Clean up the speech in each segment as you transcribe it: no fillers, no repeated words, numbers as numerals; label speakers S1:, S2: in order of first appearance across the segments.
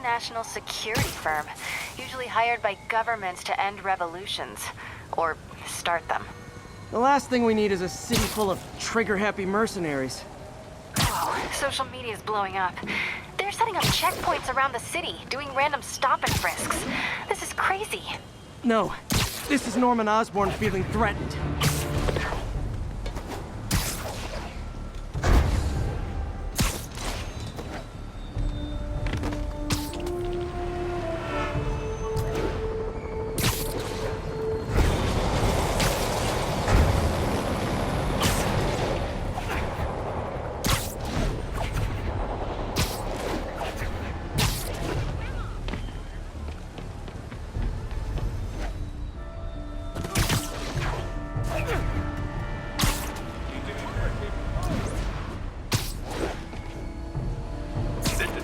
S1: international security firm, usually hired by governments to end revolutions. Or start them.
S2: The last thing we need is a city full of trigger-happy mercenaries.
S1: Oh, social media's blowing up. They're setting up checkpoints around the city, doing random stop and frisks. This is crazy.
S2: No, this is Norman Osborn feeling threatened.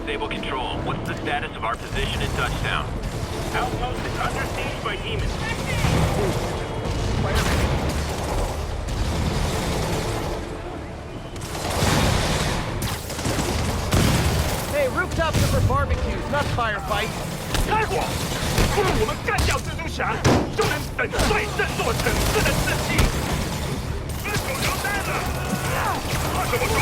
S3: Sable Control, what's the status of our position in Touchdown?
S4: Outpost is under siege by demons.
S2: Hey, rooftops are for barbecues, not firefights.
S4: 开火！不让我们干掉蜘蛛侠，就能粉碎这座城市的士气。分手交代了，怕什么狗？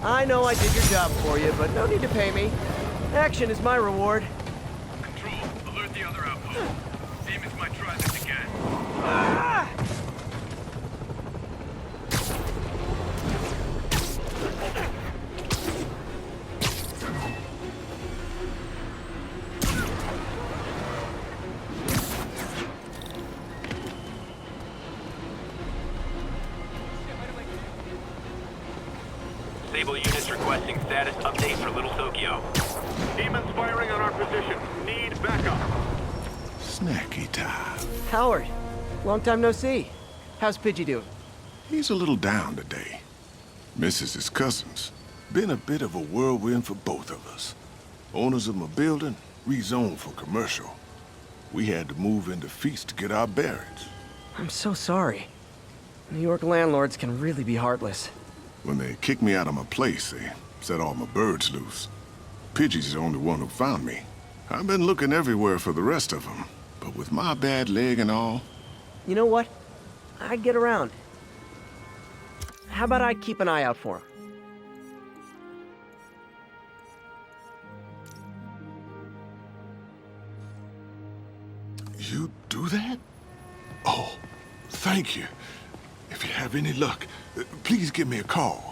S2: I know I did your job for you, but no need to pay me. Action is my reward.
S4: Control, alert the other outpost. Demons might try this again.
S3: Sable units requesting status update for Little Tokyo.
S4: Demons firing on our position. Need backup.
S5: Snacky time.
S2: Howard, long time no see. How's Pidgey doing?
S5: He's a little down today. Misses his cousins. Been a bit of a whirlwind for both of us. Owners of my building rezoned for commercial. We had to move into Feast to get our bearings.
S2: I'm so sorry. New York landlords can really be heartless.
S5: When they kicked me out of my place, they set all my birds loose. Pidgey's the only one who found me. I've been looking everywhere for the rest of them, but with my bad leg and all...
S2: You know what? I'd get around. How about I keep an eye out for him?
S5: You do that? Oh, thank you. If you have any luck, please give me a call.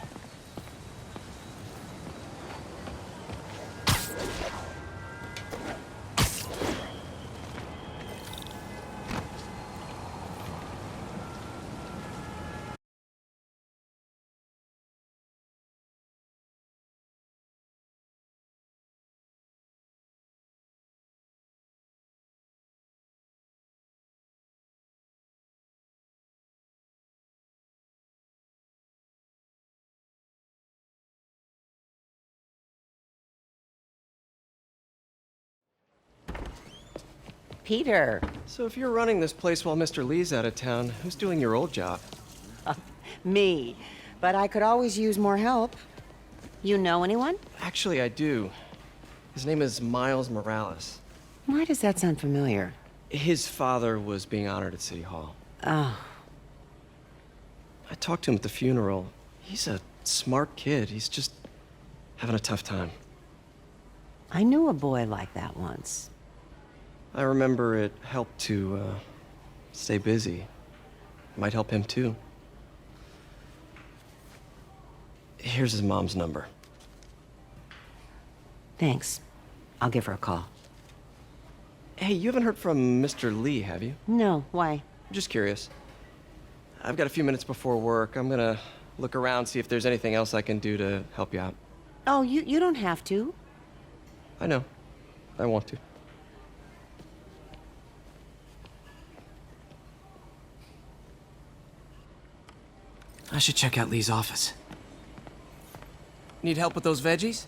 S6: Peter.
S2: So if you're running this place while Mr. Lee's out of town, who's doing your old job?
S6: Me. But I could always use more help. You know anyone?
S2: Actually, I do. His name is Miles Morales.
S6: Why does that sound familiar?
S2: His father was being honored at City Hall.
S6: Oh.
S2: I talked to him at the funeral. He's a smart kid. He's just having a tough time.
S6: I knew a boy like that once.
S2: I remember it helped to, stay busy. Might help him, too. Here's his mom's number.
S6: Thanks. I'll give her a call.
S2: Hey, you haven't heard from Mr. Lee, have you?
S6: No, why?
S2: Just curious. I've got a few minutes before work. I'm gonna look around, see if there's anything else I can do to help you out.
S6: Oh, you don't have to.
S2: I know. I want to.
S7: I should check out Lee's office. Need help with those veggies?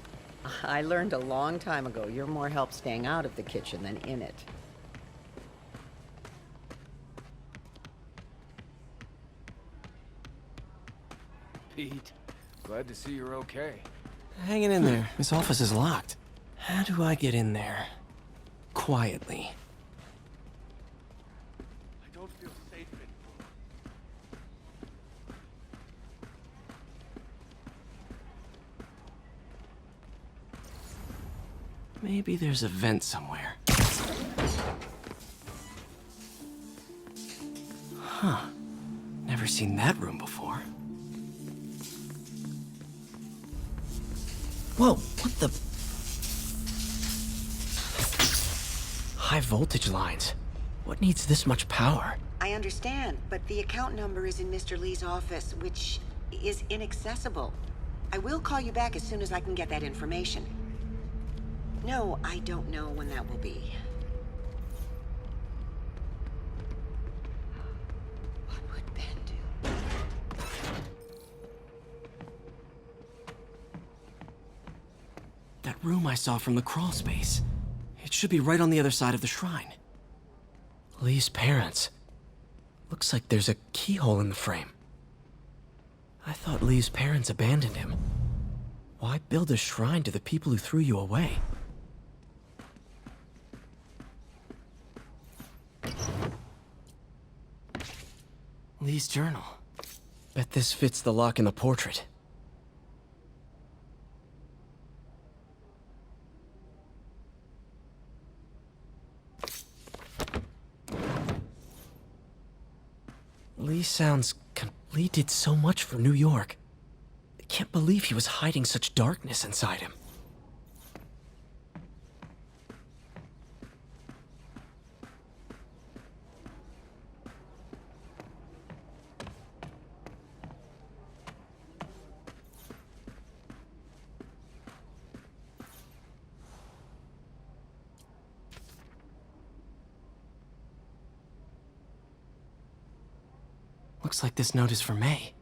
S6: I learned a long time ago you're more help staying out of the kitchen than in it.
S8: Pete, glad to see you're okay.
S7: Hanging in there. His office is locked. How do I get in there? Quietly.
S4: I don't feel safe anymore.
S7: Maybe there's a vent somewhere. Huh. Never seen that room before. Whoa, what the? High voltage lines. What needs this much power?
S6: I understand, but the account number is in Mr. Lee's office, which is inaccessible. I will call you back as soon as I can get that information. No, I don't know when that will be. What would Ben do?
S7: That room I saw from the crawl space. It should be right on the other side of the shrine. Lee's parents. Looks like there's a keyhole in the frame. I thought Lee's parents abandoned him. Why build a shrine to the people who threw you away? Lee's journal. Bet this fits the lock in the portrait. Lee sounds Lee did so much for New York. I can't believe he was hiding such darkness inside him. Looks like this note is for May.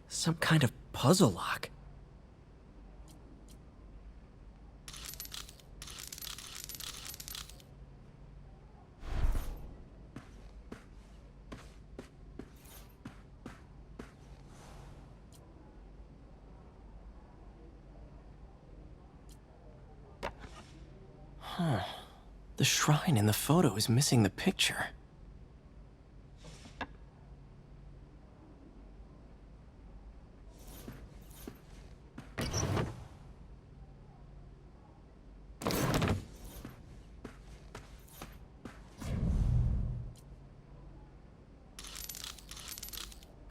S7: Some kind of puzzle lock. The shrine in the photo is missing the picture.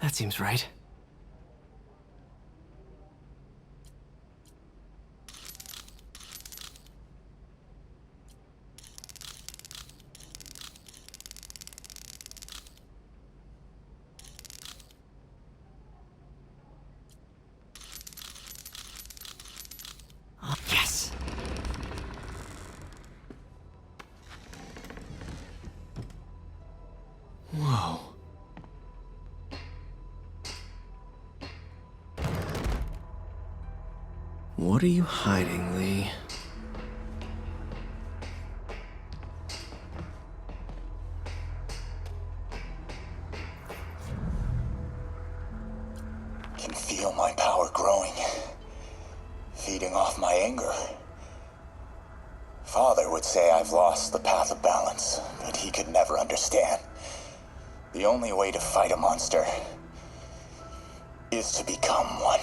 S7: That seems right. Yes! Whoa. What are you hiding, Lee?
S9: Can feel my power growing, feeding off my anger. Father would say I've lost the path of balance, but he could never understand. The only way to fight a monster is to become one.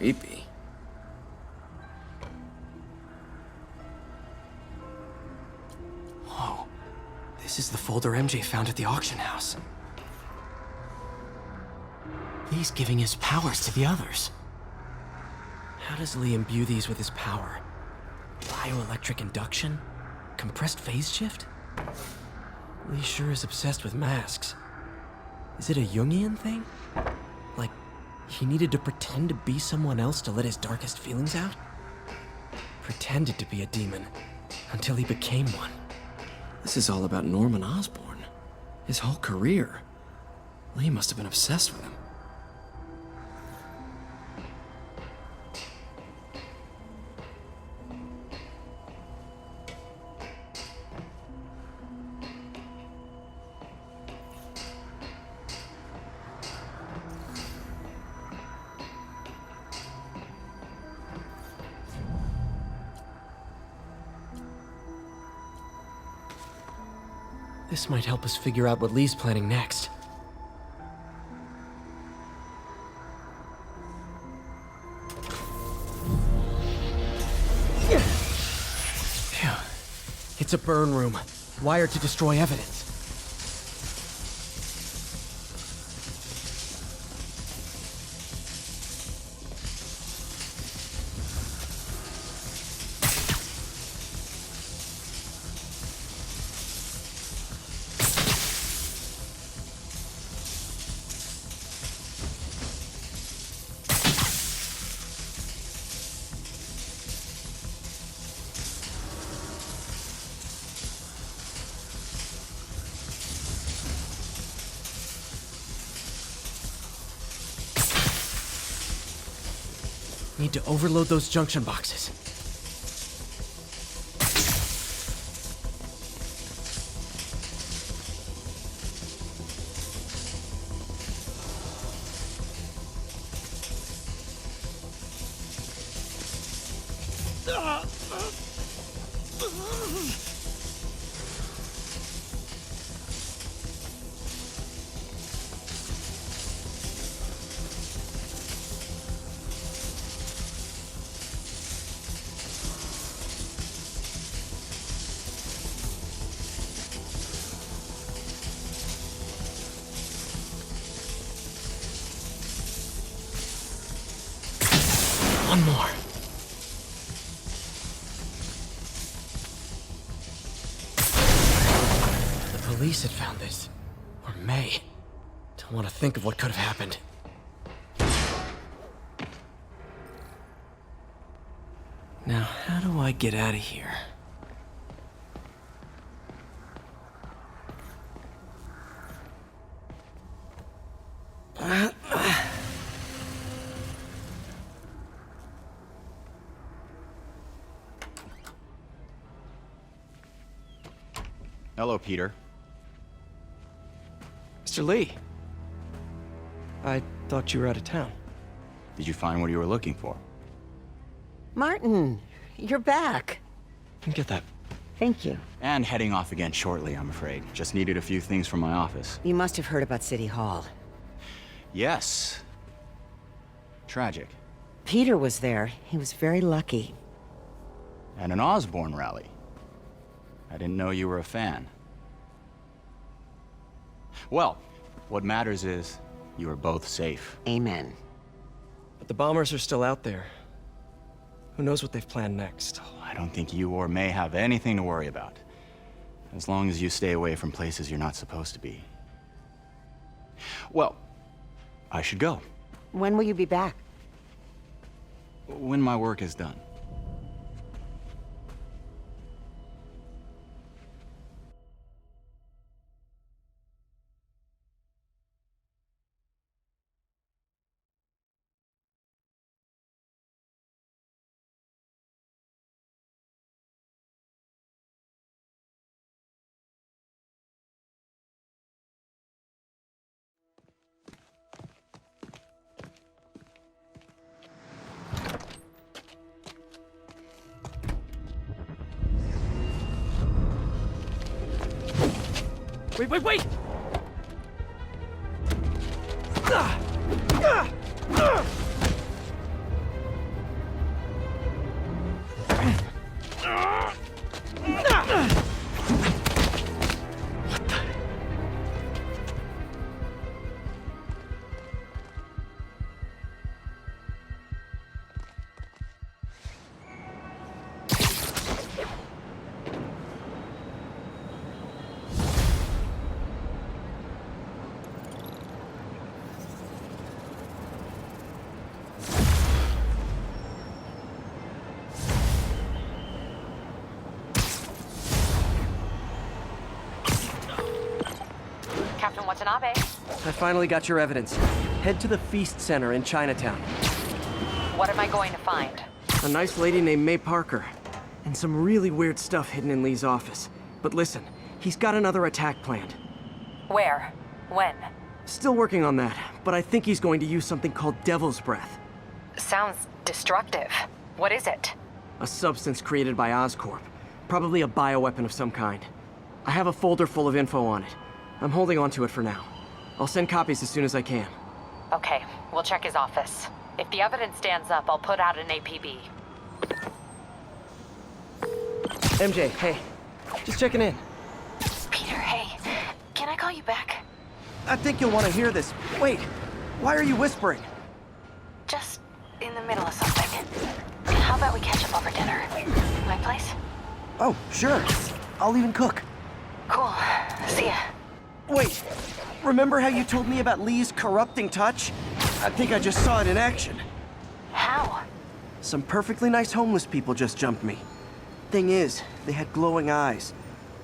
S7: Creepy. Whoa. This is the folder MJ found at the auction house. Lee's giving his powers to the others. How does Lee imbue these with his power? Bioelectric induction? Compressed phase shift? Lee sure is obsessed with masks. Is it a Jungian thing? Like, he needed to pretend to be someone else to let his darkest feelings out? Pretended to be a demon, until he became one. This is all about Norman Osborn. His whole career. Lee must have been obsessed with him. This might help us figure out what Lee's planning next. Phew. It's a burn room, wired to destroy evidence. Need to overload those junction boxes. One more. The police had found this. Or may. Don't want to think of what could have happened. Now, how do I get out of here?
S10: Hello, Peter.
S2: Mr. Lee. I thought you were out of town.
S10: Did you find what you were looking for?
S6: Martin, you're back.
S2: Can get that.
S6: Thank you.
S10: And heading off again shortly, I'm afraid. Just needed a few things from my office.
S6: You must have heard about City Hall.
S10: Yes. Tragic.
S6: Peter was there. He was very lucky.
S10: And an Osborn rally. I didn't know you were a fan. Well, what matters is you are both safe.
S6: Amen.
S2: But the bombers are still out there. Who knows what they've planned next?
S10: I don't think you or May have anything to worry about. As long as you stay away from places you're not supposed to be. Well, I should go.
S6: When will you be back?
S10: When my work is done.
S7: Wait!
S1: Captain Watanabe.
S2: I finally got your evidence. Head to the Feast Center in Chinatown.
S1: What am I going to find?
S2: A nice lady named May Parker. And some really weird stuff hidden in Lee's office. But listen, he's got another attack planned.
S1: Where? When?
S2: Still working on that, but I think he's going to use something called Devil's Breath.
S1: Sounds destructive. What is it?
S2: A substance created by Oscorp. Probably a bioweapon of some kind. I have a folder full of info on it. I'm holding on to it for now. I'll send copies as soon as I can.
S1: Okay, we'll check his office. If the evidence stands up, I'll put out an APB.
S2: MJ, hey. Just checking in.
S1: Peter, hey. Can I call you back?
S2: I think you'll want to hear this. Wait, why are you whispering?
S1: Just in the middle of something. How about we catch up over dinner? My place?
S2: Oh, sure. I'll even cook.
S1: Cool. See ya.
S2: Wait, remember how you told me about Lee's corrupting touch? I think I just saw it in action.
S1: How?
S2: Some perfectly nice homeless people just jumped me. Thing is, they had glowing eyes.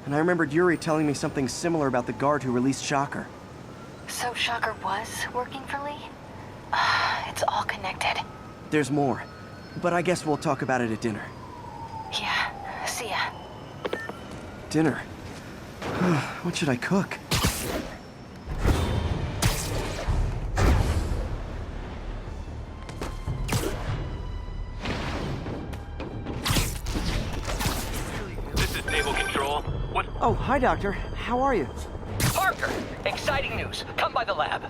S2: And I remembered Yuri telling me something similar about the guard who released Shocker.
S1: So Shocker was working for Lee? It's all connected.
S2: There's more, but I guess we'll talk about it at dinner.
S1: Yeah, see ya.
S2: Dinner? What should I cook?
S3: This is Naval Control. What?
S2: Oh, hi, Doctor. How are you?
S11: Parker, exciting news. Come by the lab.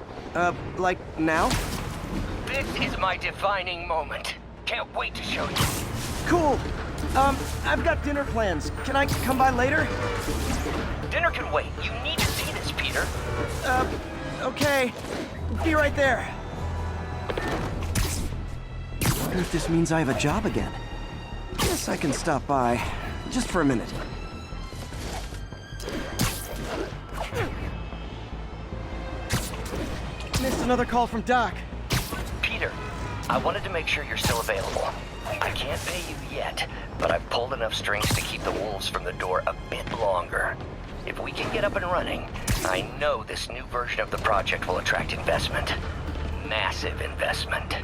S2: Like now?
S11: This is my defining moment. Can't wait to show you.
S2: Cool. I've got dinner plans. Can I come by later?
S11: Dinner can wait. You need to see this, Peter.
S2: Okay. Be right there. Wonder if this means I have a job again. Guess I can stop by. Just for a minute. Missed another call from Doc.
S11: Peter, I wanted to make sure you're still available. I can't pay you yet, but I've pulled enough strings to keep the wolves from the door a bit longer. If we can get up and running, I know this new version of the project will attract investment. Massive investment.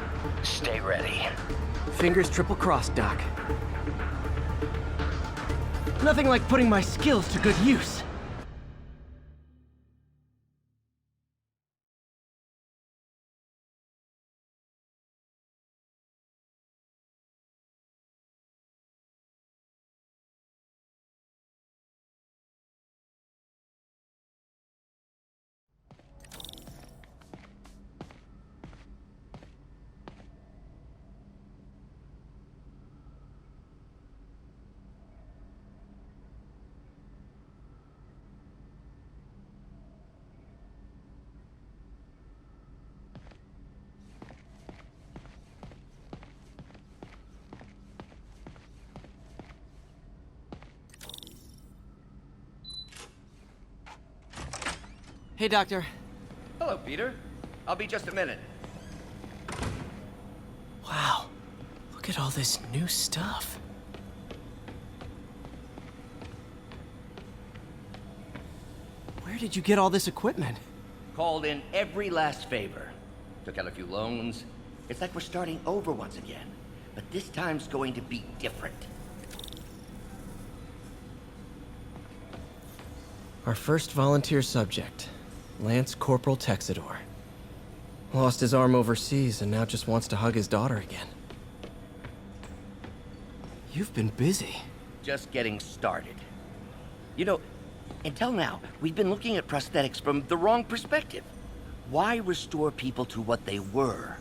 S11: Stay ready.
S2: Fingers triple crossed, Doc. Nothing like putting my skills to good use. Hey, Doctor.
S11: Hello, Peter. I'll be just a minute.
S7: Wow. Look at all this new stuff.
S2: Where did you get all this equipment?
S11: Called in every last favor. Took out a few loans. It's like we're starting over once again. But this time's going to be different.
S2: Our first volunteer subject, Lance Corporal Texidor. Lost his arm overseas and now just wants to hug his daughter again. You've been busy.
S11: Just getting started. You know, until now, we've been looking at prosthetics from the wrong perspective. Why restore people to what they were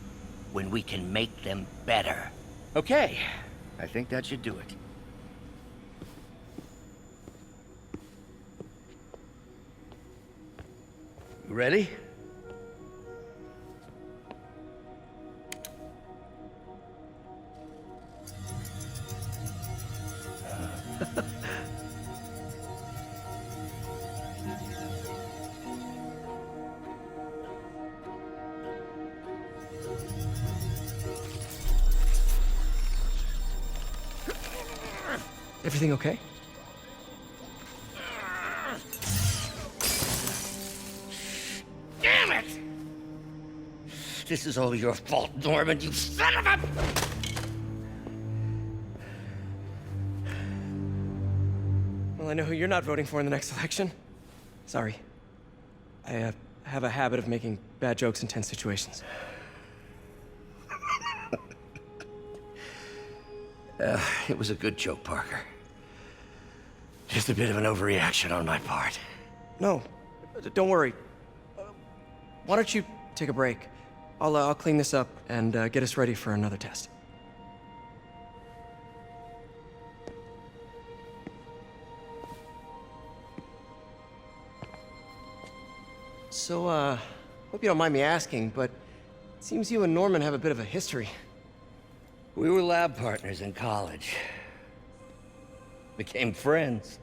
S11: when we can make them better? Okay, I think that should do it. Ready?
S2: Everything okay?
S11: Damn it! This is all your fault, Norman, you son of a...
S2: Well, I know who you're not voting for in the next election. Sorry. I have a habit of making bad jokes in tense situations.
S11: It was a good joke, Parker. Just a bit of an overreaction on my part.
S2: No, don't worry. Why don't you take a break? I'll clean this up and get us ready for another test. So, hope you don't mind me asking, but it seems you and Norman have a bit of a history.
S11: We were lab partners in college. Became friends.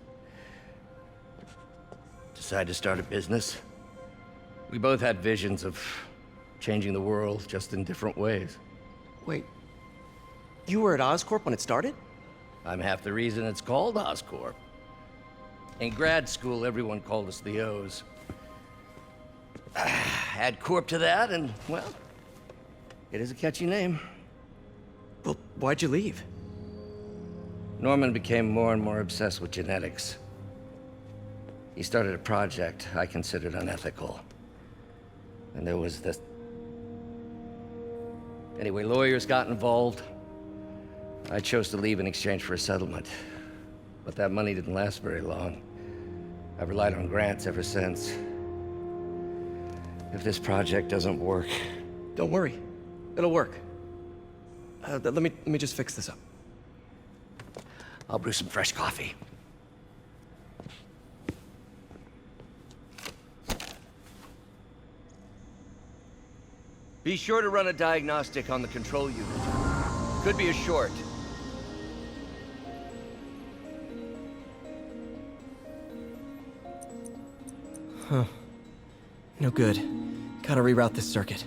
S11: Decided to start a business. We both had visions of changing the world, just in different ways.
S2: Wait, you were at Oscorp when it started?
S11: I'm half the reason it's called Oscorp. In grad school, everyone called us the O's. Add Corp to that, and, well, it is a catchy name.
S2: Well, why'd you leave?
S11: Norman became more and more obsessed with genetics. He started a project I considered unethical. And there was this... Anyway, lawyers got involved. I chose to leave in exchange for a settlement. But that money didn't last very long. I've relied on grants ever since. If this project doesn't work...
S2: Don't worry. It'll work. Let me just fix this up.
S11: I'll brew some fresh coffee. Be sure to run a diagnostic on the control unit. Could be a short.
S2: Huh. No good. Gotta reroute this circuit.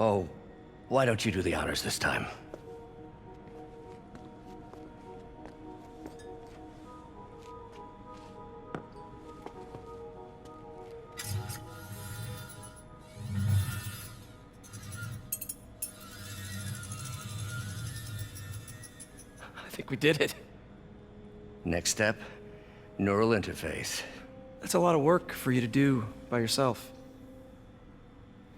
S11: Oh, why don't you do the honors this time?
S2: I think we did it.
S11: Next step, neural interface.
S2: That's a lot of work for you to do by yourself.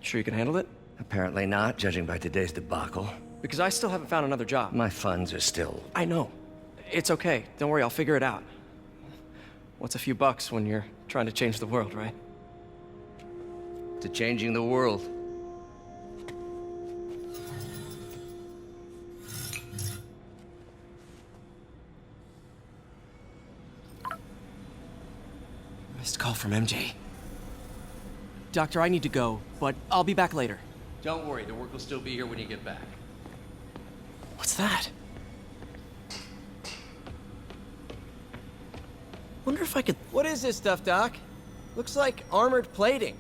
S2: Sure you can handle it?
S11: Apparently not, judging by today's debacle.
S2: Because I still haven't found another job.
S11: My funds are still...
S2: I know. It's okay. Don't worry, I'll figure it out. What's a few bucks when you're trying to change the world, right?
S11: To changing the world.
S7: from MJ. Doctor, I need to go, but I'll be back later.
S8: Don't worry, the work will still be here when you get back.
S7: What's that? Wonder if I could... What is this stuff, Doc? Looks like armored plating.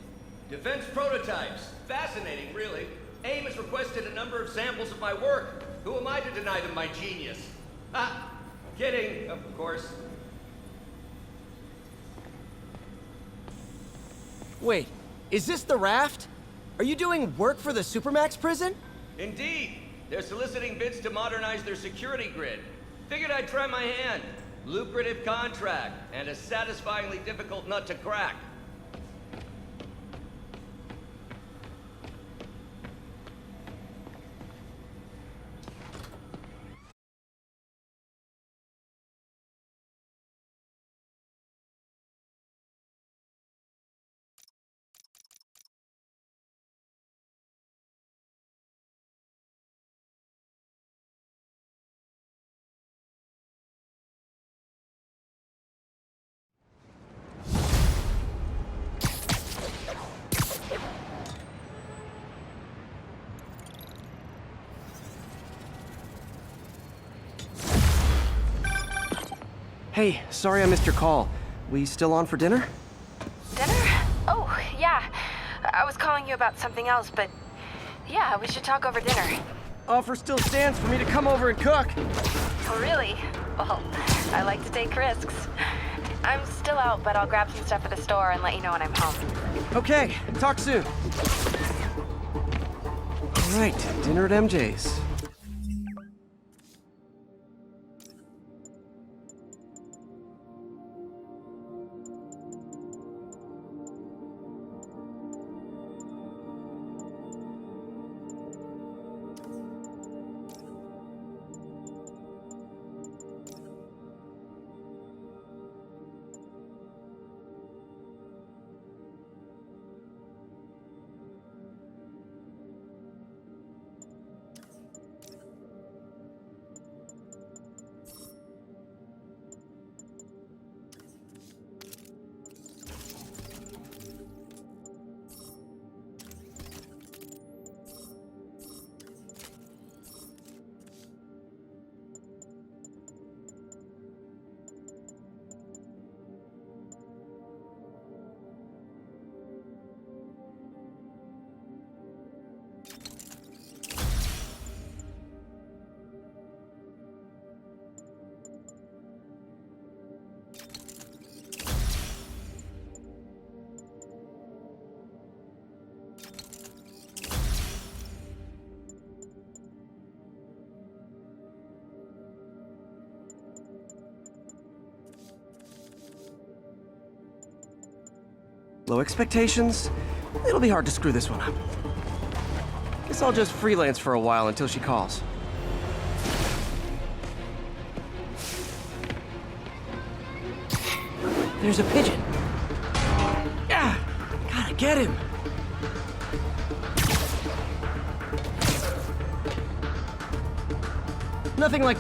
S12: Defense prototypes. Fascinating, really. AIM has requested a number of samples of my work. Who am I to deny them my genius? Ah, kidding, of course.
S7: Wait, is this the raft? Are you doing work for the Supermax prison?
S12: Indeed. They're soliciting bids to modernize their security grid. Figured I'd try my hand. Lucrative contract, and a satisfyingly difficult nut to crack.
S2: Hey, sorry I missed your call. We still on for dinner?
S1: Dinner? Oh, yeah. I was calling you about something else, but yeah, we should talk over dinner.
S2: Offer still stands for me to come over and cook.
S1: Oh, really? Well, I like to take risks. I'm still out, but I'll grab some stuff at the store and let you know when I'm home.
S2: Okay, talk soon. All right, dinner at MJ's. Low expectations? It'll be hard to screw this one up. Guess I'll just freelance for a while until she calls. There's a pigeon. Ah, gotta get him. Nothing like